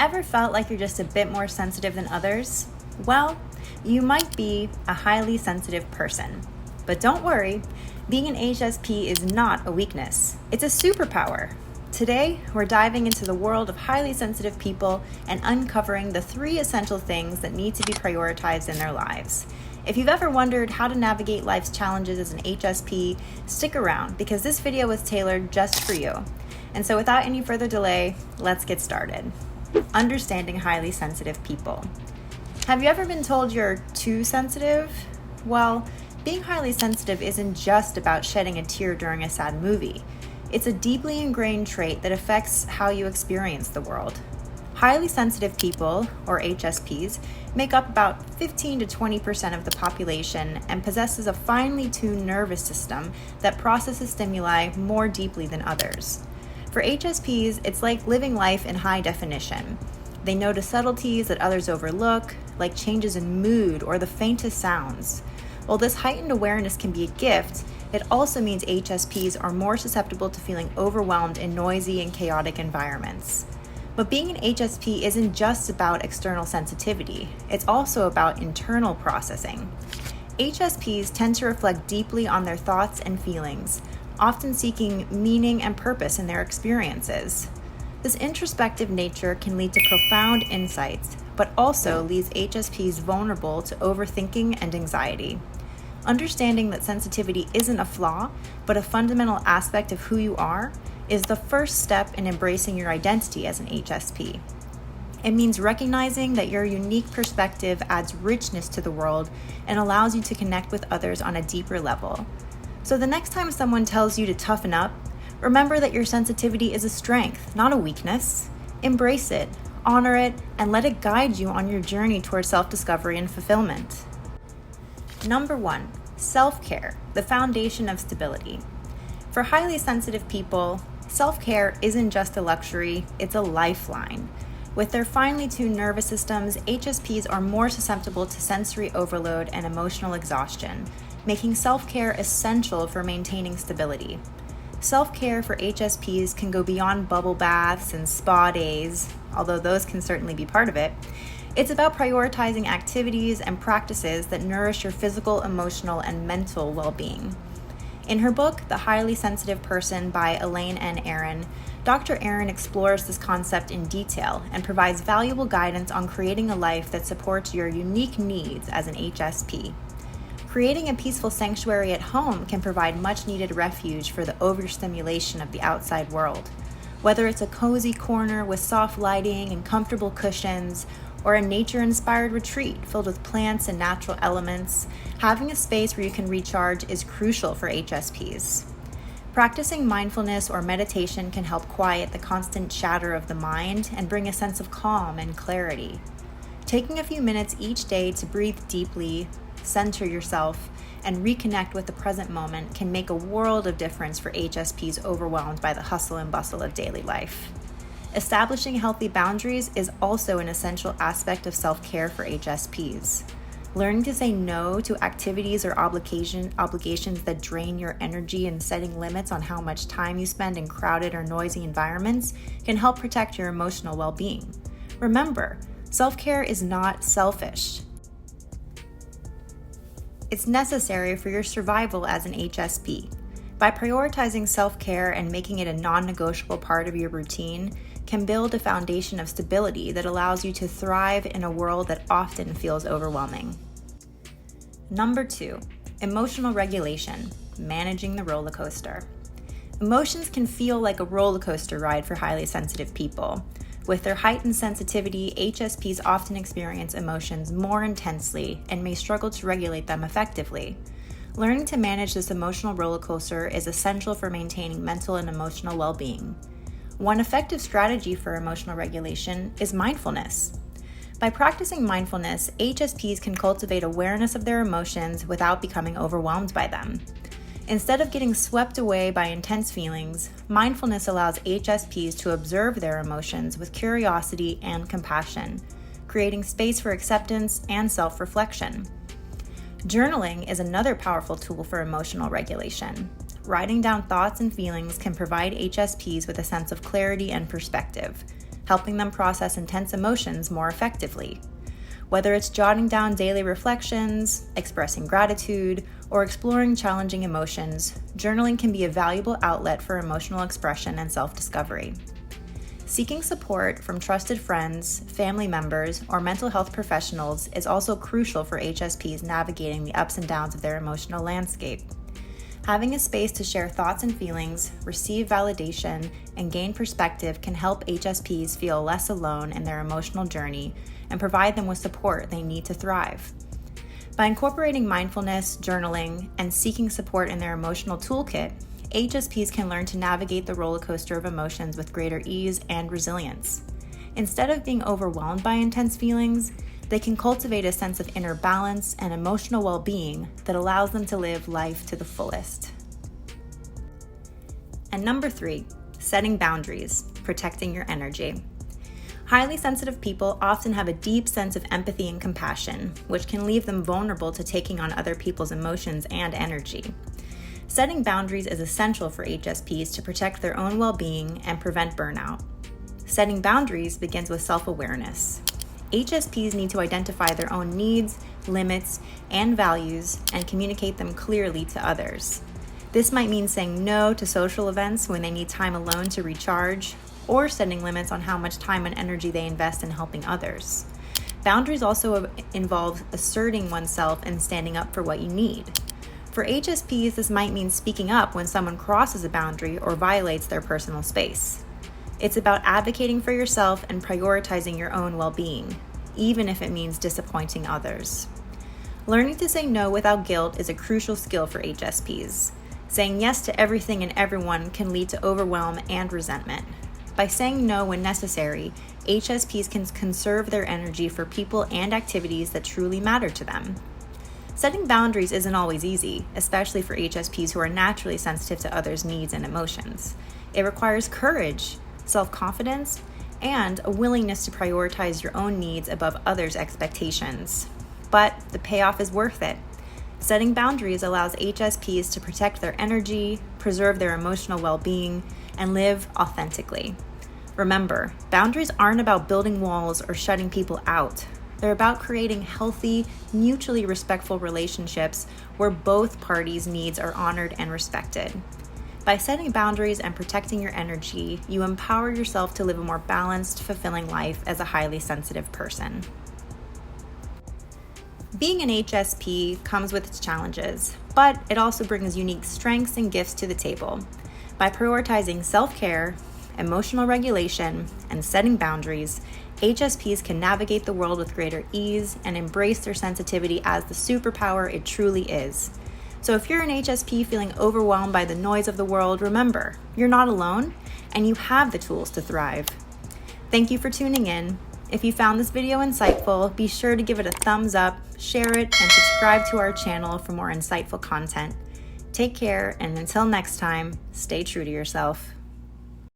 Ever felt like you're just a bit more sensitive than others? Well, you might be a highly sensitive person. But don't worry, being an HSP is not a weakness. It's a superpower. Today, we're diving into the world of highly sensitive people and uncovering the 3 essential things that need to be prioritized in their lives. If you've ever wondered how to navigate life's challenges as an HSP, stick around because this video was tailored just for you. And so without any further delay, let's get started. Understanding highly sensitive people. Have you ever been told you're too sensitive? Well, being highly sensitive isn't just about shedding a tear during a sad movie. It's a deeply ingrained trait that affects how you experience the world. Highly sensitive people, or HSPs, make up about 15 to 20% of the population and possesses a finely tuned nervous system that processes stimuli more deeply than others. For HSPs, it's like living life in high definition. They notice subtleties that others overlook, like changes in mood or the faintest sounds. While this heightened awareness can be a gift, it also means HSPs are more susceptible to feeling overwhelmed in noisy and chaotic environments. But being an HSP isn't just about external sensitivity, it's also about internal processing. HSPs tend to reflect deeply on their thoughts and feelings, often seeking meaning and purpose in their experiences. This introspective nature can lead to profound insights, but also leaves HSPs vulnerable to overthinking and anxiety. Understanding that sensitivity isn't a flaw, but a fundamental aspect of who you are, is the first step in embracing your identity as an HSP. It means recognizing that your unique perspective adds richness to the world and allows you to connect with others on a deeper level. So the next time someone tells you to toughen up, remember that your sensitivity is a strength, not a weakness. Embrace it, honor it, and let it guide you on your journey towards self-discovery and fulfillment. Number 1, self-care, the foundation of stability. For highly sensitive people, self-care isn't just a luxury, it's a lifeline. With their finely tuned nervous systems, HSPs are more susceptible to sensory overload and emotional exhaustion, making self-care essential for maintaining stability. Self-care for HSPs can go beyond bubble baths and spa days, although those can certainly be part of it. It's about prioritizing activities and practices that nourish your physical, emotional, and mental well-being. In her book, The Highly Sensitive Person by Elaine N. Aron, Dr. Aron explores this concept in detail and provides valuable guidance on creating a life that supports your unique needs as an HSP. Creating a peaceful sanctuary at home can provide much-needed refuge for the overstimulation of the outside world. Whether it's a cozy corner with soft lighting and comfortable cushions, or a nature-inspired retreat filled with plants and natural elements, having a space where you can recharge is crucial for HSPs. Practicing mindfulness or meditation can help quiet the constant chatter of the mind and bring a sense of calm and clarity. Taking a few minutes each day to breathe deeply, center yourself, and reconnect with the present moment can make a world of difference for HSPs overwhelmed by the hustle and bustle of daily life. Establishing healthy boundaries is also an essential aspect of self-care for HSPs. Learning to say no to activities or obligations that drain your energy and setting limits on how much time you spend in crowded or noisy environments can help protect your emotional well-being. Remember, self-care is not selfish. It's necessary for your survival as an HSP. By prioritizing self-care and making it a non-negotiable part of your routine, can build a foundation of stability that allows you to thrive in a world that often feels overwhelming. Number 2, emotional regulation, managing the roller coaster. Emotions can feel like a roller coaster ride for highly sensitive people. With their heightened sensitivity, HSPs often experience emotions more intensely and may struggle to regulate them effectively. Learning to manage this emotional roller coaster is essential for maintaining mental and emotional well-being. One effective strategy for emotional regulation is mindfulness. By practicing mindfulness, HSPs can cultivate awareness of their emotions without becoming overwhelmed by them. Instead of getting swept away by intense feelings, mindfulness allows HSPs to observe their emotions with curiosity and compassion, creating space for acceptance and self-reflection. Journaling is another powerful tool for emotional regulation. Writing down thoughts and feelings can provide HSPs with a sense of clarity and perspective. helping them process intense emotions more effectively. Whether it's jotting down daily reflections, expressing gratitude, or exploring challenging emotions, journaling can be a valuable outlet for emotional expression and self-discovery. Seeking support from trusted friends, family members, or mental health professionals is also crucial for HSPs navigating the ups and downs of their emotional landscape. Having a space to share thoughts and feelings, receive validation, and gain perspective can help HSPs feel less alone in their emotional journey and provide them with support they need to thrive. By incorporating mindfulness, journaling, and seeking support in their emotional toolkit, HSPs can learn to navigate the roller coaster of emotions with greater ease and resilience. Instead of being overwhelmed by intense feelings, they can cultivate a sense of inner balance and emotional well-being that allows them to live life to the fullest. And number 3, setting boundaries, protecting your energy. Highly sensitive people often have a deep sense of empathy and compassion, which can leave them vulnerable to taking on other people's emotions and energy. Setting boundaries is essential for HSPs to protect their own well-being and prevent burnout. Setting boundaries begins with self-awareness. HSPs need to identify their own needs, limits, and values and communicate them clearly to others. This might mean saying no to social events when they need time alone to recharge, or setting limits on how much time and energy they invest in helping others. Boundaries also involve asserting oneself and standing up for what you need. For HSPs, this might mean speaking up when someone crosses a boundary or violates their personal space. It's about advocating for yourself and prioritizing your own well-being, even if it means disappointing others. Learning to say no without guilt is a crucial skill for HSPs. Saying yes to everything and everyone can lead to overwhelm and resentment. By saying no when necessary, HSPs can conserve their energy for people and activities that truly matter to them. Setting boundaries isn't always easy, especially for HSPs who are naturally sensitive to others' needs and emotions. It requires courage, self-confidence, and a willingness to prioritize your own needs above others' expectations. But the payoff is worth it. Setting boundaries allows HSPs to protect their energy, preserve their emotional well-being, and live authentically. Remember, boundaries aren't about building walls or shutting people out. They're about creating healthy, mutually respectful relationships where both parties' needs are honored and respected. By setting boundaries and protecting your energy, you empower yourself to live a more balanced, fulfilling life as a highly sensitive person. Being an HSP comes with its challenges, but it also brings unique strengths and gifts to the table. By prioritizing self-care, emotional regulation, and setting boundaries, HSPs can navigate the world with greater ease and embrace their sensitivity as the superpower it truly is. So if you're an HSP feeling overwhelmed by the noise of the world, remember, you're not alone, and you have the tools to thrive. Thank you for tuning in. If you found this video insightful, be sure to give it a thumbs up, share it, and subscribe to our channel for more insightful content. Take care, and until next time, stay true to yourself.